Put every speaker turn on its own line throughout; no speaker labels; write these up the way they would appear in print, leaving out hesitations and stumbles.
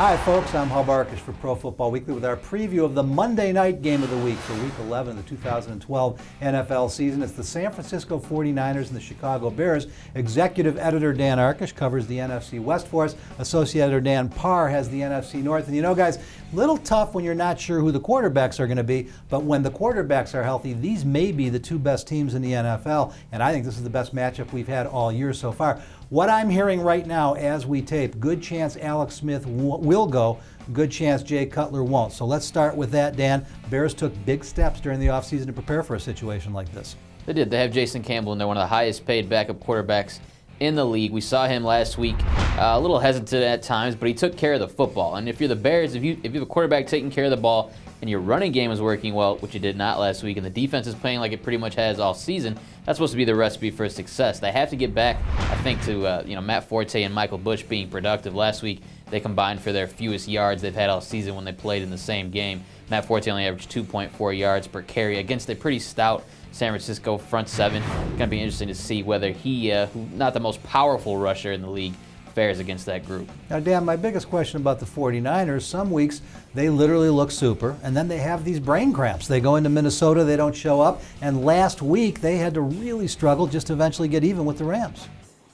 Hi folks, I'm Hub Arkush for Pro Football Weekly with our preview of the Monday night game of the week for Week 11 of the 2012 NFL season. It's the San Francisco 49ers and the Chicago Bears. Executive Editor Dan Arkush covers the NFC West for us. Associate Editor Dan Parr has the NFC North. And you know guys, little tough when you're not sure who the quarterbacks are going to be, but when the quarterbacks are healthy, these may be the two best teams in the NFL, and I think this is the best matchup we've had all year so far. What I'm hearing right now as we tape, good chance Alex Smith will go, good chance Jay Cutler won't. So let's start with that, Dan. Bears took big steps during the offseason to prepare for a situation like this.
They did. They have Jason Campbell, and they're one of the highest paid backup quarterbacks in the league. We saw him last week, a little hesitant at times, but he took care of the football. And if you're the Bears, if you have a quarterback taking care of the ball and your running game is working well, which it did not last week, and the defense is playing like it pretty much has all season, that's supposed to be the recipe for success. They have to get back, I think, to Matt Forte and Michael Bush being productive. Last week, they combined for their fewest yards they've had all season when they played in the same game. Matt Forte only averaged 2.4 yards per carry against a pretty stout San Francisco front seven. Going to be interesting to see whether he, not the most powerful rusher in the league, fares against that group.
Now, Dan, my biggest question about the 49ers, some weeks they literally look super, and then they have these brain cramps. They go into Minnesota, they don't show up, and last week they had to really struggle just to eventually get even with the Rams.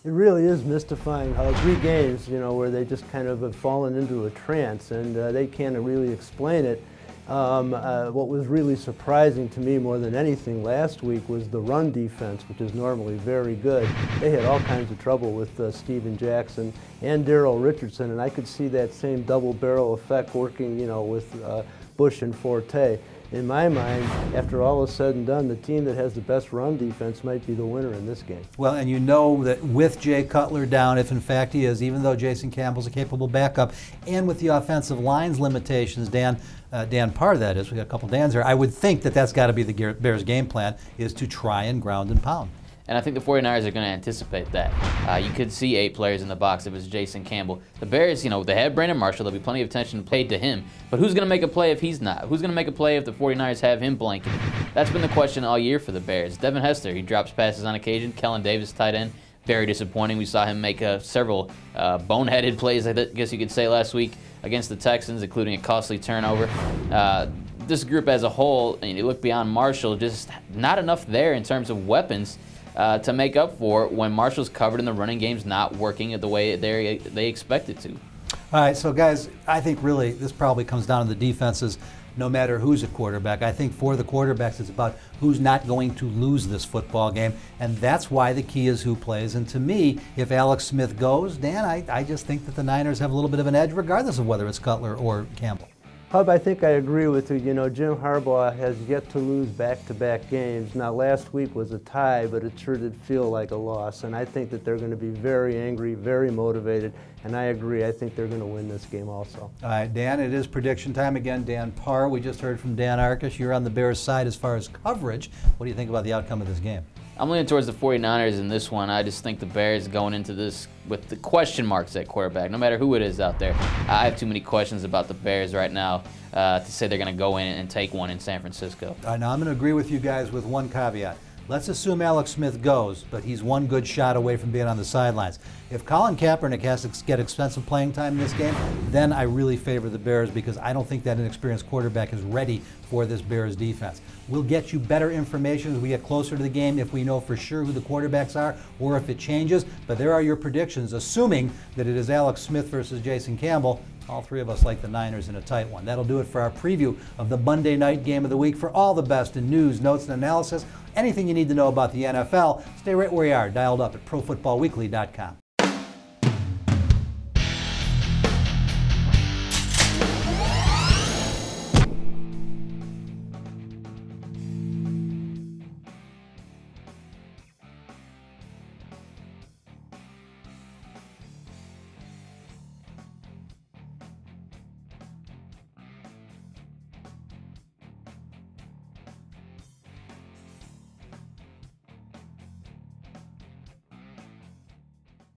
It really is mystifying how 3 games, where they just kind of have fallen into a trance, and they can't really explain it. What was really surprising to me more than anything last week was the run defense, which is normally very good. They had all kinds of trouble with Steven Jackson and Daryl Richardson, and I could see that same double barrel effect working, with Bush and Forte. In my mind, after all is said and done, the team that has the best run defense might be the winner in this game.
Well, and you know that with Jay Cutler down, if in fact he is, even though Jason Campbell's a capable backup, and with the offensive line's limitations, Dan Parr, that is, we got a couple Dans there, I would think that that's got to be the Bears' game plan, is to try and ground and pound.
And I think the 49ers are going to anticipate that. You could see 8 players in the box if it's Jason Campbell. The Bears, they have Brandon Marshall. There'll be plenty of attention paid to him. But who's going to make a play if he's not? Who's going to make a play if the 49ers have him blanketed? That's been the question all year for the Bears. Devin Hester, he drops passes on occasion. Kellen Davis, tight end, very disappointing. We saw him make several boneheaded plays, I guess you could say, last week against the Texans, including a costly turnover. This group as a whole, and you look beyond Marshall, just not enough there in terms of weapons to make up for when Marshall's covered and the running game's not working the way they expect it to.
All right, so guys, I think really this probably comes down to the defenses no matter who's at quarterback. I think for the quarterbacks it's about who's not going to lose this football game, and that's why the key is who plays. And to me, if Alex Smith goes, Dan, I just think that the Niners have a little bit of an edge regardless of whether it's Cutler or Campbell.
Hub, I think I agree with you. Jim Harbaugh has yet to lose back-to-back games. Now, last week was a tie, but it sure did feel like a loss. And I think that they're going to be very angry, very motivated. And I agree. I think they're going to win this game also.
All right, Dan, it is prediction time again. Dan Parr, we just heard from Dan Arkush. You're on the Bears' side as far as coverage. What do you think about the outcome of this game?
I'm leaning towards the 49ers in this one. I just think the Bears going into this with the question marks at quarterback, no matter who it is out there. I have too many questions about the Bears right now to say they're going to go in and take one in San Francisco.
All right, now I'm going to agree with you guys with one caveat. Let's assume Alex Smith goes, but he's one good shot away from being on the sidelines. If Colin Kaepernick has to get expensive playing time in this game, then I really favor the Bears because I don't think that inexperienced quarterback is ready for this Bears defense. We'll get you better information as we get closer to the game if we know for sure who the quarterbacks are or if it changes, but there are your predictions, assuming that it is Alex Smith versus Jason Campbell. All 3 of us like the Niners in a tight one. That'll do it for our preview of the Monday night game of the week. For all the best in news, notes, and analysis, anything you need to know about the NFL, stay right where you are, dialed up at ProFootballWeekly.com.